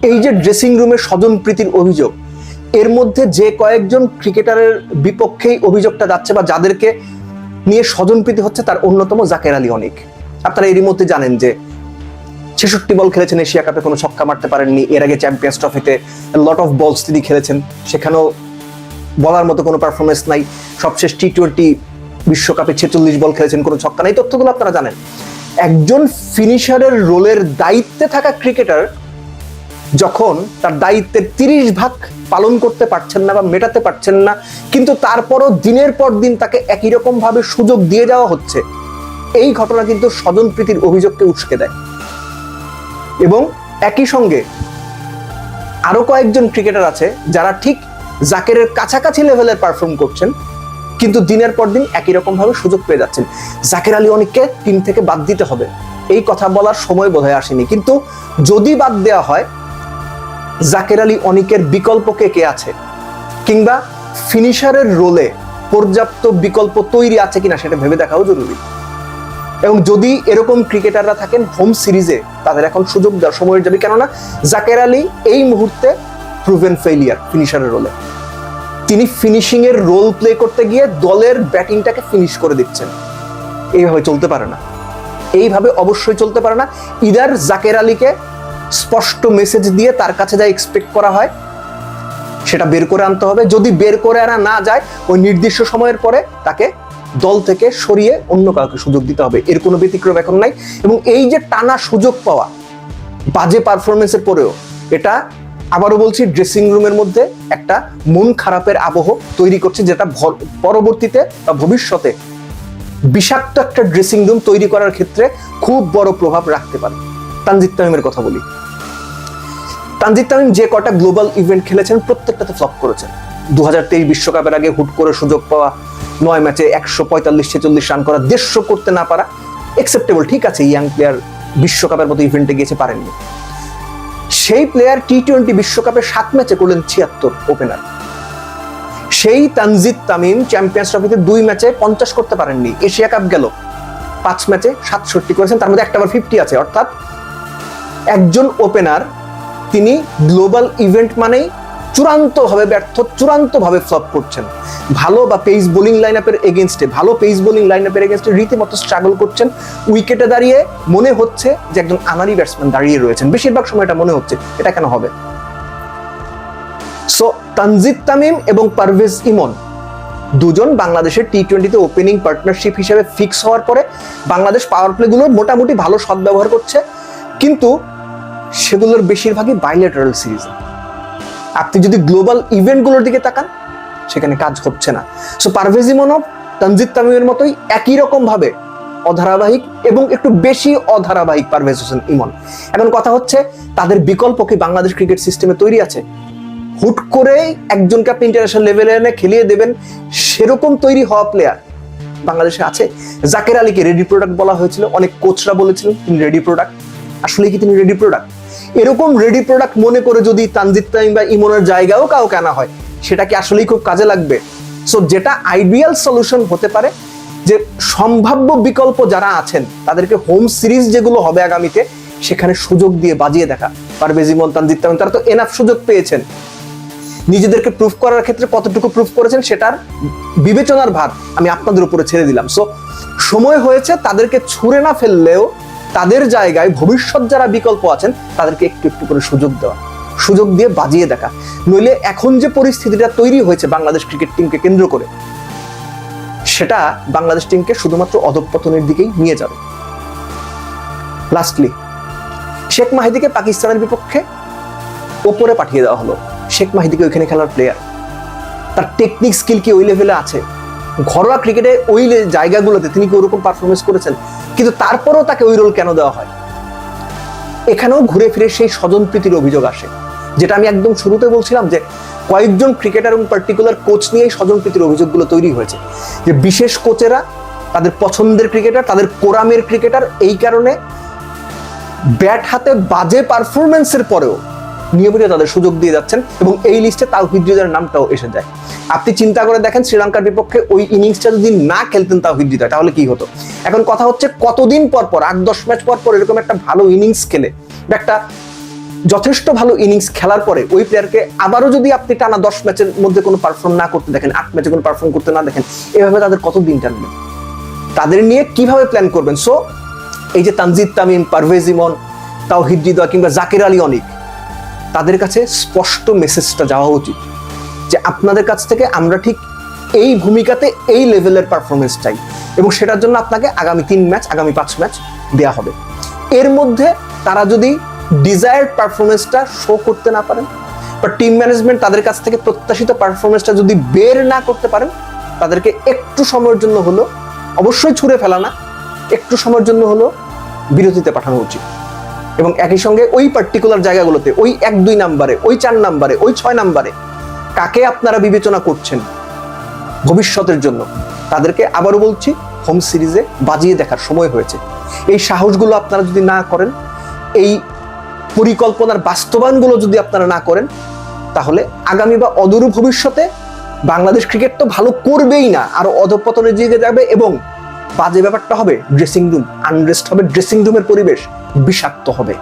এই যে ড্রেসিং রুমে স্বজনপ্রীতির অভিযোগ, এর মধ্যে যে কয়েকজন ক্রিকেটারের বিপক্ষেই অভিযোগটা যাচ্ছে বা যাদেরকে নিয়ে স্বজনপ্রীতি হচ্ছে তার অন্যতম জাকের আলী অনিক। আপনারা এরই মধ্যে জানেন যে 66 বল খেলেছেন, এশিয়া কাপে কোনো ছক্কা মারতে পারেননি। এর আগে চ্যাম্পিয়ন্স ট্রফিতে লট অফ বলস তিনি খেলেছেন, সেখানেও বলার মতো কোনো পারফরমেন্স নাই। সবশেষ টি-20 বিশ্বকাপে 46 বল খেলেছেন, কোনো ছক্কা নাই। তথ্যগুলো আপনারা জানেন। একজন ফিনিশারের রোলের দায়িত্বে থাকা ক্রিকেটার যখন তার দায়িত্বের 30 ভাগ পালন করতে পারছেন না বা মেটাতে পারছেন না, কিন্তু তারপরও দিনের পর দিন তাকে একই রকম ভাবে সুযোগ দিয়ে যাওয়া হচ্ছে, এই ঘটনা কিন্তু স্বজনপ্রীতির অভিযোগকে উস্কে দেয়। এবং একই সঙ্গে আরো কয়েকজন ক্রিকেটার আছে যারা ঠিক জাকেরের কাছাকাছি লেভেলের পারফর্ম করছেন, কিন্তু দিনের পর দিন একই রকম ভাবে সুযোগ পেয়ে যাচ্ছেন। জাকের আলী অনিককে টিম থেকে বাদ দিতে হবে, এই কথা বলার সময় বোধহয় আসেনি। কিন্তু যদি বাদ দেওয়া হয়, জাকের আলী অনিকের বিকল্প কে আছে, কিংবা ফিনিশারের রোলে পর্যাপ্ত বিকল্প তৈরি আছে কিনা সেটা ভেবে দেখাও জরুরি। এবং যদি এরকম ক্রিকেটাররা থাকেন হোম সিরিজে, তাদের এখন সুযোগ দেওয়ার সময় যাবে। কেননা জাকের আলী এই মুহূর্তে প্রুভেন ফেইলিয়ার ফিনিশারের রোলে। তিনি ফিনিশিং এর রোল প্লে করতে গিয়ে দলের ব্যাটিংটাকে ফিনিশ করে দিচ্ছেন। এইভাবে চলতে পারে না, এইভাবে অবশ্যই চলতে পারে না। ইদার জাকের আলীকে স্পষ্ট মেসেজ দিয়ে তার কাছে যা এক্সপেক্ট করা হয় সেটা বের করে আনতে হবে। যদি বের করে আনা না যায়, ওই নির্দিষ্ট সময়ের পরে তাকে দল থেকে সরিয়ে অন্য কাউকে সুযোগ দিতে হবে। এর কোনো ব্যতিক্রম এখন নাই। এবং এই যে টানা সুযোগ পাওয়া বাজে পারফরমেন্সের পরেও, এটা আবারও বলছি ড্রেসিং রুমের মধ্যে একটা মন খারাপের আবহ তৈরি করছে, যেটা পরবর্তীতে বা ভবিষ্যতে বিষাক্ত একটা ড্রেসিং রুম তৈরি করার ক্ষেত্রে খুব বড় প্রভাব রাখতে পারে। তানজিদ তামিমের কথা বলি। তানজিদ তামিম যে কটা গ্লোবাল ইভেন্ট খেলেছেন প্রত্যেকটাতে ফ্লপ করেছেন। 2023 বিশ্বকাপের আগে হুট করে সুযোগ পাওয়া, 9 ম্যাচে 145-46 রান করা, 150 করতে না পারা অ্যাকসেপ্টেবল, ঠিক আছে। ইয়াং প্লেয়ার বিশ্বকাপের মতো ইভেন্টে গিয়েছে, পারেননি। সেই প্লেয়ার টি-20 বিশ্বকাপে 7 ম্যাচে করলেন 76 ওপেনার। সেই তানজিদ তামিম চ্যাম্পিয়ন্স ট্রফিতে 2 ম্যাচে 50 করতে পারেননি। এশিয়া কাপ গেল, 5 ম্যাচে 67 করেছেন, তার মধ্যে একটা আবার 50 আছে। অর্থাৎ একজন ওপেনার, তিনি গ্লোবাল ইভেন্ট মানেই চূড়ান্তভাবে ব্যর্থ, চূড়ান্তভাবে ফ্লপ করছেন। ভালো বা পেস বোলিং লাইনআপের এগেইনস্টে, ভালো পেস বোলিং লাইনআপের এগেইনস্টে রীতিমতো স্ট্রাগল করছেন। উইকেটে দাঁড়িয়ে মনে হচ্ছে যে একজন আনারি ব্যাটসম্যান দাঁড়িয়ে রয়েছেন, বেশিরভাগ সময় এটা মনে হচ্ছে। এটা কেন হবে? সো তানজিদ তামিম এবং পারভেজ ইমন দুজন বাংলাদেশের টি-20তে ওপেনিং পার্টনারশিপ হিসেবে ফিক্স হওয়ার পরে বাংলাদেশ পাওয়ার প্লেগুলো মোটামুটি ভালো সদ্ব্যবহার করছে, কিন্তু সেগুলোর বেশিরভাগই বাইলেটারাল সিরিজ। আপনি যদি গ্লোবাল ইভেন্টগুলোর দিকে তাকান, সেখানে কাজ হচ্ছে না। সো পারভেজ ইমনও তানজিদ তামিমের মতোই একই রকম ভাবে অধারাবাহিক, এবং একটু বেশি অধারাবাহিক পারভেজ হোসেন ইমন। এখন কথা হচ্ছে, তাদের বিকল্প কি বাংলাদেশ ক্রিকেট সিস্টেমে তৈরি আছে? হুট করেই একজনকে আপনি ইন্টারন্যাশনাল লেভেলে এনে খেলিয়ে দেবেন, সেরকম তৈরি হওয়া প্লেয়ার বাংলাদেশে আছে? জাকের আলীকে রেডি প্রোডাক্ট বলা হয়েছিল, অনেক কোচরা বলেছিলেন তিনি রেডি প্রোডাক্ট। আসলে কি তিনি রেডি প্রোডাক্ট? এরকম রেডি প্রোডাক্ট মনে করে যদি তানজিদ তামিম বা ইমনের জায়গাও কাউকে আনা হয়, সেটা কি আসলেই খুব কাজে লাগবে? সো যেটা আইডিয়াল সলিউশন হতে পারে, যে সম্ভাব্য বিকল্প যারা আছেন তাদেরকে হোম সিরিজ যেগুলো হবে আগামীতে, সেখানে সুযোগ দিয়ে বাজিয়ে দেখা। পারভেজ ইমন, তানজিদ তামিম, তারা তো এনাফ সুযোগ পেয়েছেন। নিজেদেরকে প্রুফ করার ক্ষেত্রে কতটুকু প্রুফ করেছেন সেটার বিবেচনার ভার আমি আপনাদের উপরে ছেড়ে দিলাম। সো সময় হয়েছে তাদেরকে ছুঁড়ে না ফেললেও তাদের জায়গায় ভবিষ্যৎ যারা বিকল্প আছেন তাদেরকে একটু একটু করে সুযোগ দেওয়া, সুযোগ দিয়ে বাজিয়ে দেখা। নইলে এখন যে পরিস্থিতিটা তৈরি হয়েছে বাংলাদেশ ক্রিকেট টিমকে কেন্দ্র করে, সেটা বাংলাদেশ টিমকে শুধুমাত্র অধঃপতনের দিকেই নিয়ে যাবে। লাস্টলি, শেখ মাহিদিকে পাকিস্তানের বিপক্ষে ওপরে পাঠিয়ে দেওয়া হলো। শেখ মাহিদিকে ওইখানে খেলার প্লেয়ার, তার টেকনিক স্কিল কি ওই লেভেলে আছে? ঘরোয়া ক্রিকেটে ওই জায়গাগুলোতে তিনি কি ওরকম পারফরমেন্স করেছেন? কিন্তু তারপরেও তাকে ওই রোল কেন দেওয়া হয়? এখানেও ঘুরে ফিরে সেই স্বজনপ্রীতির অভিযোগ আসে, যেটা আমি একদম শুরুতে বলছিলাম, যে কয়েকজন ক্রিকেটার এবং পার্টিকুলার কোচ নিয়েই স্বজনপ্রীতির অভিযোগগুলো তৈরি হয়েছে। যে বিশেষ কোচেরা তাদের পছন্দের ক্রিকেটার, তাদের কোরামের ক্রিকেটার, এই কারণে ব্যাট হাতে বাজে পারফরমেন্সের পরেও নিয়মিত তাদের সুযোগ দিয়ে যাচ্ছেন, এবং এই লিস্টে তাওহিদ হৃদয়ের নামটাও এসে যায়। আপনি চিন্তা করে দেখেন, শ্রীলঙ্কার বিপক্ষে ওই ইনিংসটা যদি না খেলতেন তাওহিদ হৃদয়, তাহলে কি হতো? এখন কথা হচ্ছে, কতদিন পর পর, 8-10 ম্যাচ পর পর এরকম একটা ভালো ইনিংস খেলে, একটা যথেষ্ট ভালো ইনিংস খেলার পরে ওই প্লেয়ারকে আবারও যদি আপনি টানা 10 ম্যাচের মধ্যে কোনো পারফর্ম না করতে দেখেন, 8 ম্যাচে কোনো পারফর্ম করতে না দেখেন, এভাবে তাদের কত দিন টানবেন? তাদের নিয়ে কিভাবে প্ল্যান করবেন? সো এই যে তানজিদ তামিম, পারভেজ ইমন, তাওহিদ হৃদয় কিংবা জাকের আলী অনিক, তাদের কাছে স্পষ্ট মেসেজটা যাওয়া উচিত যে আপনাদের কাছ থেকে আমরা ঠিক এই ভূমিকাতে এই লেভেলের পারফরমেন্স চাই, এবং সেটার জন্য আপনাকে আগামী 3 ম্যাচ, আগামী 5 ম্যাচ দেওয়া হবে। এর মধ্যে তারা যদি ডিজায়ার্ড পারফরমেন্সটা শো করতে না পারেন, বা টিম ম্যানেজমেন্ট তাদের কাছ থেকে প্রত্যাশিত পারফরমেন্সটা যদি বের না করতে পারেন, তাদেরকে একটু সময়ের জন্য হলো, অবশ্যই ছুঁড়ে ফেলা না, একটু সময়ের জন্য হলো বিরতিতে পাঠানো উচিত। এবং একই সঙ্গে ওই পার্টিকুলার জায়গাগুলোতে ওই 1-2 নাম্বারে, ওই 4 নাম্বারে, ওই 6 নাম্বারে কাকে আপনারা বিবেচনা করছেন ভবিষ্যতের জন্য, তাদেরকে আবারও বলছি, হোম সিরিজে বাজিয়ে দেখার সময় হয়েছে। এই সাহসগুলো আপনারা যদি না করেন, এই পরিকল্পনার বাস্তবায়নগুলো যদি আপনারা না করেন, তাহলে আগামী বা অদূর ভবিষ্যতে বাংলাদেশ ক্রিকেট তো ভালো করবেই না, আরো অধঃপতনের দিকে যাবে। এবং বাজে ব্যাপারটা হবে, ড্রেসিং রুম আনরেস্ট হবে, ড্রেসিং রুমের পরিবেশ বিষাক্ত হবে।